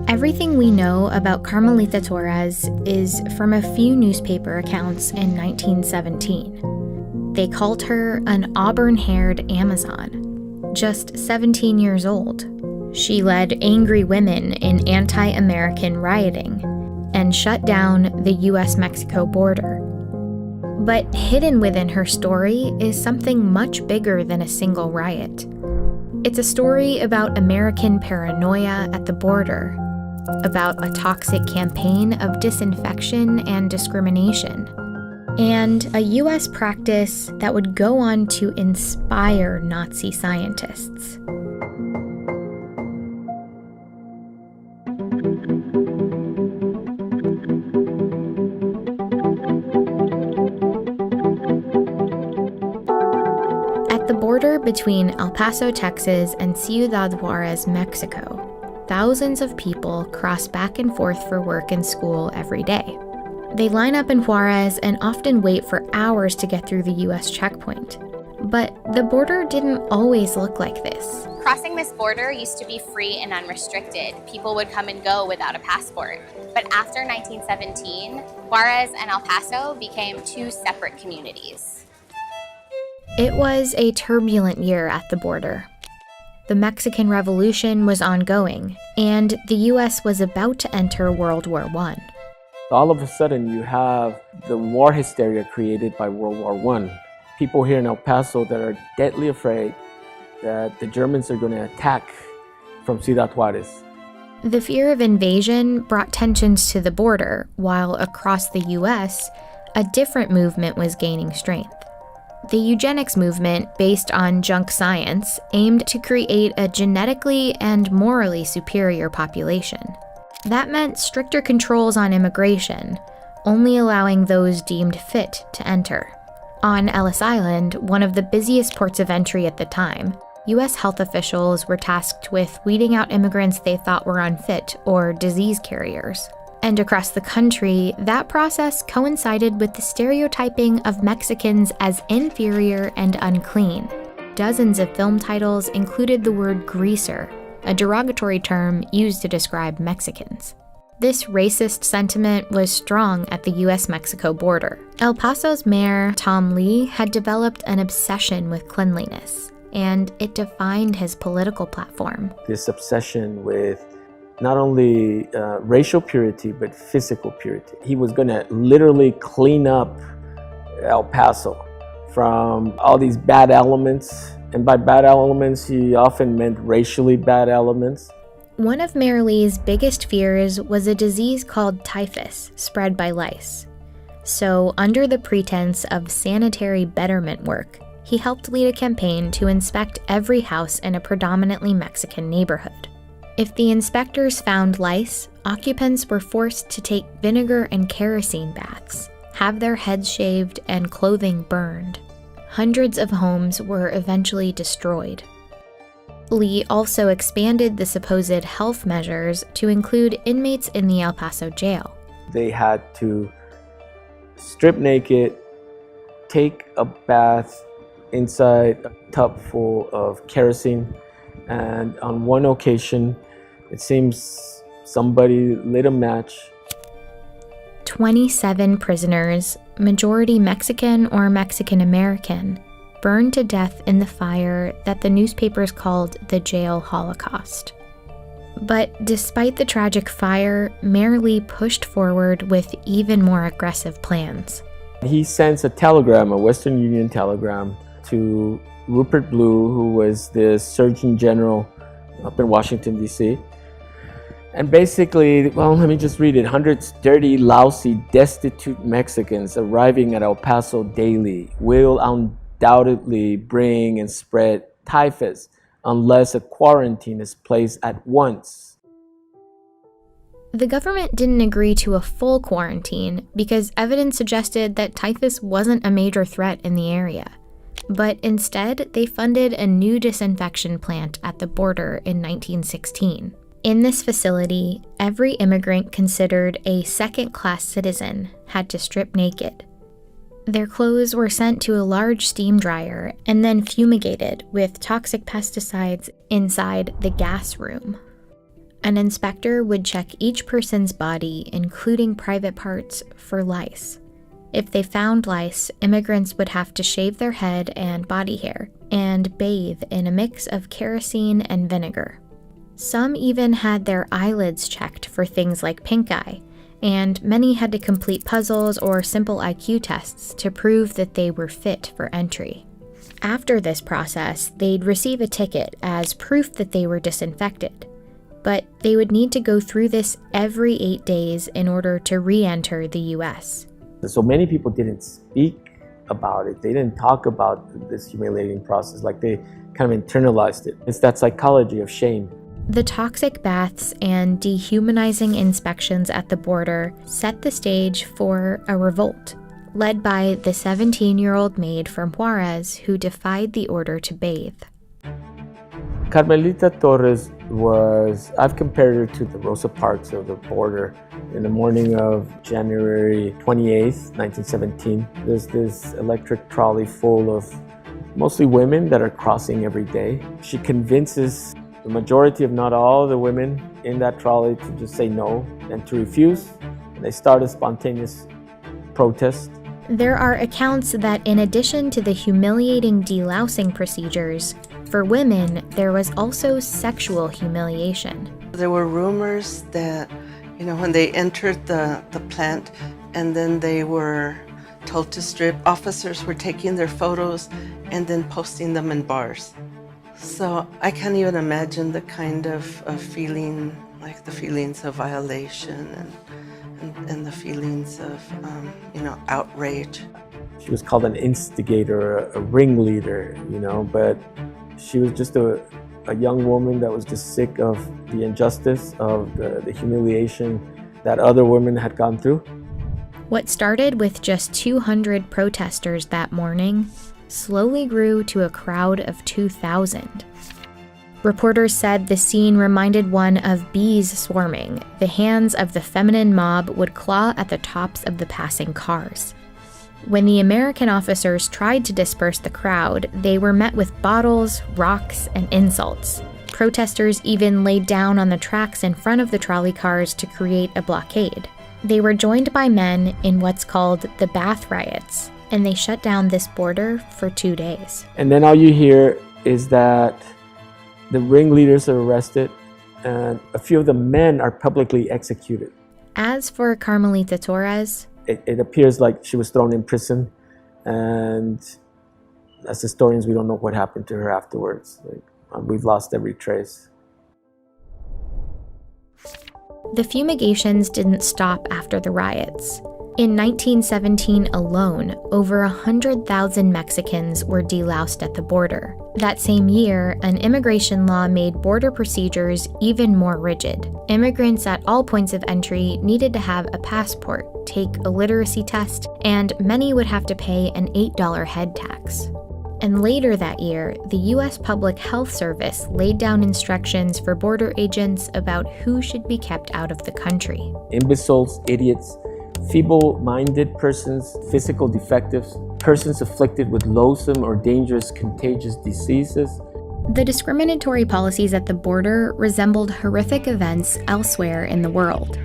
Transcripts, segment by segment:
Everything we know about Carmelita Torres is from a few newspaper accounts in 1917. They called her an auburn-haired Amazon, just 17 years old. She led angry women in anti-American rioting and shut down the U.S.-Mexico border. But hidden within her story is something much bigger than a single riot. It's a story about American paranoia at the border, about a toxic campaign of disinfection and discrimination, and a U.S. practice that would go on to inspire Nazi scientists. At the border between El Paso, Texas, and Ciudad Juarez, Mexico, thousands of people cross back and forth for work and school every day. They line up in Juarez and often wait for hours to get through the U.S. checkpoint. But the border didn't always look like this. Crossing this border used to be free and unrestricted. People would come and go without a passport. But after 1917, Juarez and El Paso became two separate communities. It was a turbulent year at the border. The Mexican Revolution was ongoing, and the U.S. was about to enter World War I. All of a sudden, you have the war hysteria created by World War I. People here in El Paso that are deadly afraid that the Germans are going to attack from Ciudad Juarez. The fear of invasion brought tensions to the border, while across the U.S., a different movement was gaining strength. The eugenics movement, based on junk science, aimed to create a genetically and morally superior population. That meant stricter controls on immigration, only allowing those deemed fit to enter. On Ellis Island, one of the busiest ports of entry at the time, U.S. health officials were tasked with weeding out immigrants they thought were unfit or disease carriers. And across the country, that process coincided with the stereotyping of Mexicans as inferior and unclean. Dozens of film titles included the word greaser, a derogatory term used to describe Mexicans. This racist sentiment was strong at the U.S.-Mexico border. El Paso's mayor, Tom Lee, had developed an obsession with cleanliness, and it defined his political platform. This obsession with not only racial purity, but physical purity. He was going to literally clean up El Paso from all these bad elements. And by bad elements, he often meant racially bad elements. One of Mayor Lee's biggest fears was a disease called typhus, spread by lice. So, under the pretense of sanitary betterment work, he helped lead a campaign to inspect every house in a predominantly Mexican neighborhood. If the inspectors found lice, occupants were forced to take vinegar and kerosene baths, have their heads shaved, and clothing burned. Hundreds of homes were eventually destroyed. Lee also expanded the supposed health measures to include inmates in the El Paso jail. They had to strip naked, take a bath inside a tub full of kerosene, and on one occasion, it seems somebody lit a match. 27 prisoners, majority Mexican or Mexican American, burned to death in the fire that the newspapers called the jail Holocaust. But despite the tragic fire, Mayor Lee pushed forward with even more aggressive plans. He sends a telegram, a Western Union telegram, to Rupert Blue, who was the Surgeon General up in Washington, D.C. And basically, well, let me just read it. Hundreds dirty, lousy, destitute Mexicans arriving at El Paso daily will undoubtedly bring and spread typhus unless a quarantine is placed at once. The government didn't agree to a full quarantine because evidence suggested that typhus wasn't a major threat in the area. But instead, they funded a new disinfection plant at the border in 1916. In this facility, every immigrant considered a second-class citizen had to strip naked. Their clothes were sent to a large steam dryer and then fumigated with toxic pesticides inside the gas room. An inspector would check each person's body, including private parts, for lice. If they found lice, immigrants would have to shave their head and body hair and bathe in a mix of kerosene and vinegar. Some even had their eyelids checked for things like pink eye, and many had to complete puzzles or simple IQ tests to prove that they were fit for entry. After this process, they'd receive a ticket as proof that they were disinfected, but they would need to go through this every 8 days in order to re-enter the US. So many people didn't speak about it. They didn't talk about this humiliating process, like they kind of internalized it. It's that psychology of shame. The toxic baths and dehumanizing inspections at the border set the stage for a revolt, led by the 17-year-old maid from Juarez who defied the order to bathe. Carmelita Torres I've compared her to the Rosa Parks of the border. In the morning of January 28th, 1917, there's this electric trolley full of mostly women that are crossing every day. She convinces the majority, if not all, the women in that trolley to just say no and to refuse. And they start a spontaneous protest. There are accounts that in addition to the humiliating delousing procedures, for women, there was also sexual humiliation. There were rumors that, when they entered the plant and then they were told to strip, officers were taking their photos and then posting them in bars. So I can't even imagine the kind of feeling, like the feelings of violation and the feelings of, outrage. She was called an instigator, a ringleader, but she was just a young woman that was just sick of the injustice, of the humiliation that other women had gone through. What started with just 200 protesters that morning slowly grew to a crowd of 2,000. Reporters said the scene reminded one of bees swarming. The hands of the feminine mob would claw at the tops of the passing cars. When the American officers tried to disperse the crowd, they were met with bottles, rocks, and insults. Protesters even laid down on the tracks in front of the trolley cars to create a blockade. They were joined by men in what's called the Bath Riots, and they shut down this border for 2 days. And then all you hear is that the ringleaders are arrested, and a few of the men are publicly executed. As for Carmelita Torres, it appears like she was thrown in prison, and as historians, we don't know what happened to her afterwards. We've lost every trace. The fumigations didn't stop after the riots. In 1917 alone, over 100,000 Mexicans were deloused at the border. That same year, an immigration law made border procedures even more rigid. Immigrants at all points of entry needed to have a passport, take a literacy test, and many would have to pay an $8 head tax. And later that year, the U.S. Public Health Service laid down instructions for border agents about who should be kept out of the country. Imbeciles, idiots, feeble-minded persons, physical defectives, persons afflicted with loathsome or dangerous contagious diseases. The discriminatory policies at the border resembled horrific events elsewhere in the world.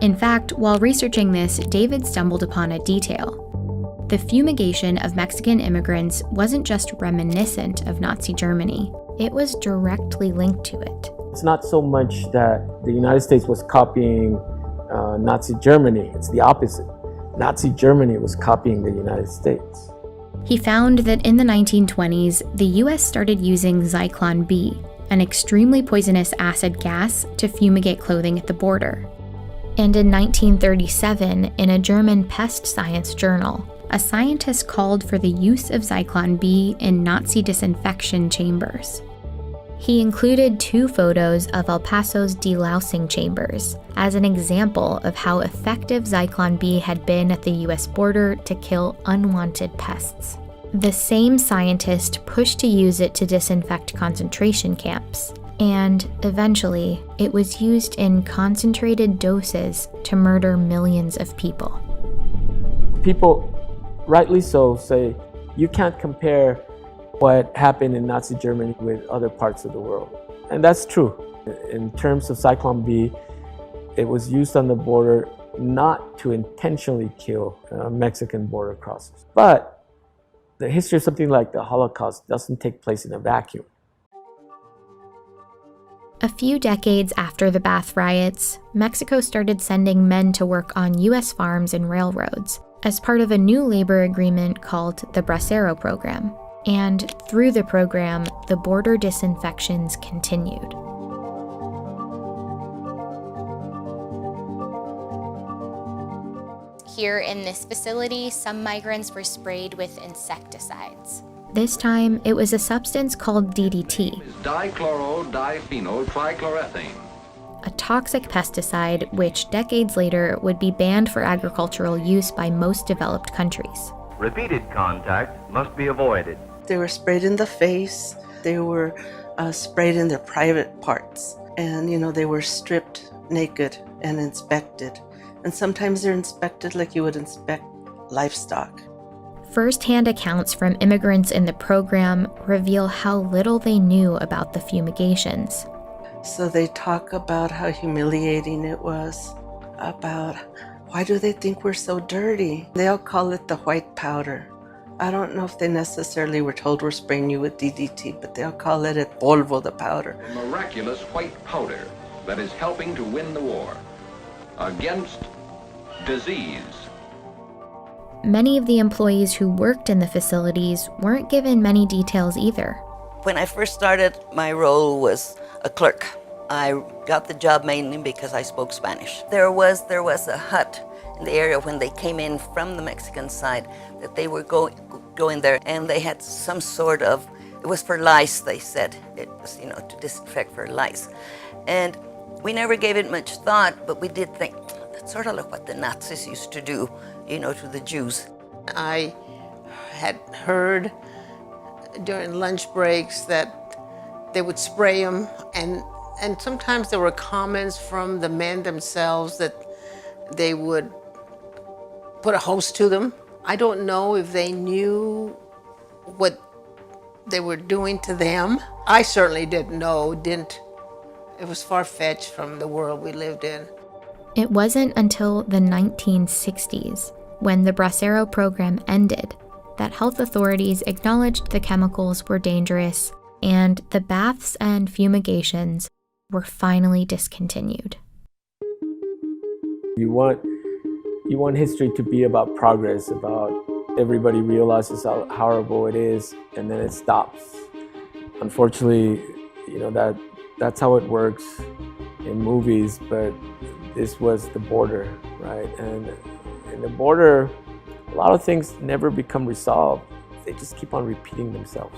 In fact, while researching this, David stumbled upon a detail. The fumigation of Mexican immigrants wasn't just reminiscent of Nazi Germany, it was directly linked to it. It's not so much that the United States was copying Nazi Germany, it's the opposite. Nazi Germany was copying the United States. He found that in the 1920s, the US started using Zyklon B, an extremely poisonous acid gas, to fumigate clothing at the border. And in 1937, in a German pest science journal, a scientist called for the use of Zyklon B in Nazi disinfection chambers. He included 2 photos of El Paso's delousing chambers as an example of how effective Zyklon B had been at the US border to kill unwanted pests. The same scientist pushed to use it to disinfect concentration camps, and eventually, it was used in concentrated doses to murder millions of people. People, rightly so, say you can't compare what happened in Nazi Germany with other parts of the world. And that's true. In terms of Cyclone B, it was used on the border not to intentionally kill Mexican border crossers. But the history of something like the Holocaust doesn't take place in a vacuum. A few decades after the Bath riots, Mexico started sending men to work on U.S. farms and railroads as part of a new labor agreement called the Bracero Program. And through the program, the border disinfections continued. Here in this facility, some migrants were sprayed with insecticides. This time, it was a substance called DDT, Dichloro-diphenyl-trichloroethane. a toxic pesticide which decades later would be banned for agricultural use by most developed countries. Repeated contact must be avoided. They were sprayed in the face. They were sprayed in their private parts. And, they were stripped naked and inspected. And sometimes they're inspected like you would inspect livestock. First-hand accounts from immigrants in the program reveal how little they knew about the fumigations. So they talk about how humiliating it was, about why do they think we're so dirty? They all call it the white powder. I don't know if they necessarily were told we're spraying you with DDT, but they'll call it polvo, the powder. A miraculous white powder that is helping to win the war against disease. Many of the employees who worked in the facilities weren't given many details either. When I first started, my role was a clerk. I got the job mainly because I spoke Spanish. There was a hut in the area when they came in from the Mexican side that they were going there, and they had some sort of, it was for lice, they said. It was, to disinfect for lice. And we never gave it much thought, but we did think, that's sort of like what the Nazis used to do, to the Jews. I had heard during lunch breaks that they would spray them, and sometimes there were comments from the men themselves that they would put a hose to them. I don't know if they knew what they were doing to them. I certainly didn't know, it was far-fetched from the world we lived in. It wasn't until the 1960s, when the Bracero program ended, that health authorities acknowledged the chemicals were dangerous and the baths and fumigations were finally discontinued. You want history to be about progress, about everybody realizes how horrible it is, and then it stops. Unfortunately, that's how it works in movies, but this was the border, right? And in the border, a lot of things never become resolved. They just keep on repeating themselves.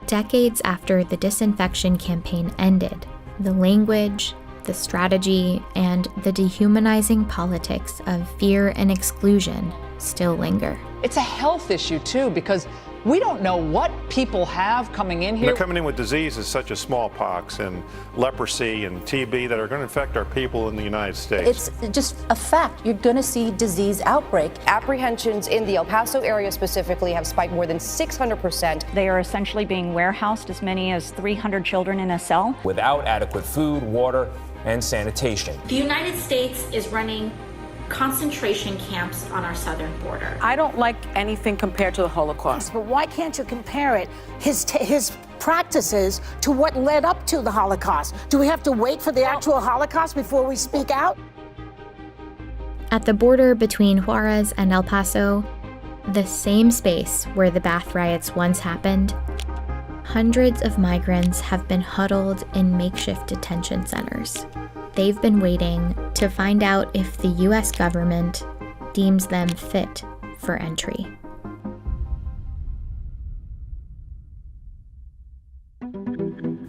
Decades after the disinfection campaign ended, the language, the strategy, and the dehumanizing politics of fear and exclusion still linger. It's a health issue, too, because we don't know what people have coming in here. They're coming in with diseases such as smallpox and leprosy and TB that are going to affect our people in the United States. It's just a fact. You're going to see disease outbreak. Apprehensions in the El Paso area specifically have spiked more than 600%. They are essentially being warehoused, as many as 300 children in a cell. Without adequate food, water, and sanitation. The United States is running concentration camps on our southern border. I don't like anything compared to the Holocaust. But why can't you compare it, his practices, to what led up to the Holocaust? Do we have to wait for the actual Holocaust before we speak out? At the border between Juarez and El Paso, the same space where the Bath riots once happened, hundreds of migrants have been huddled in makeshift detention centers. They've been waiting to find out if the U.S. government deems them fit for entry.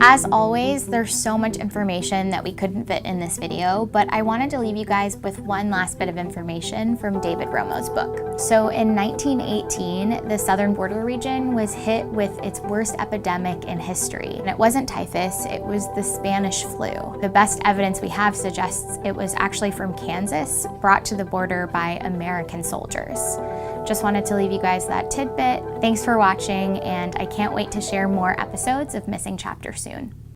As always, there's so much information that we couldn't fit in this video, but I wanted to leave you guys with one last bit of information from David Romo's book. So in 1918, the southern border region was hit with its worst epidemic in history. And it wasn't typhus, it was the Spanish flu. The best evidence we have suggests it was actually from Kansas, brought to the border by American soldiers. Just wanted to leave you guys that tidbit. Thanks for watching, and I can't wait to share more episodes of Missing Chapter soon.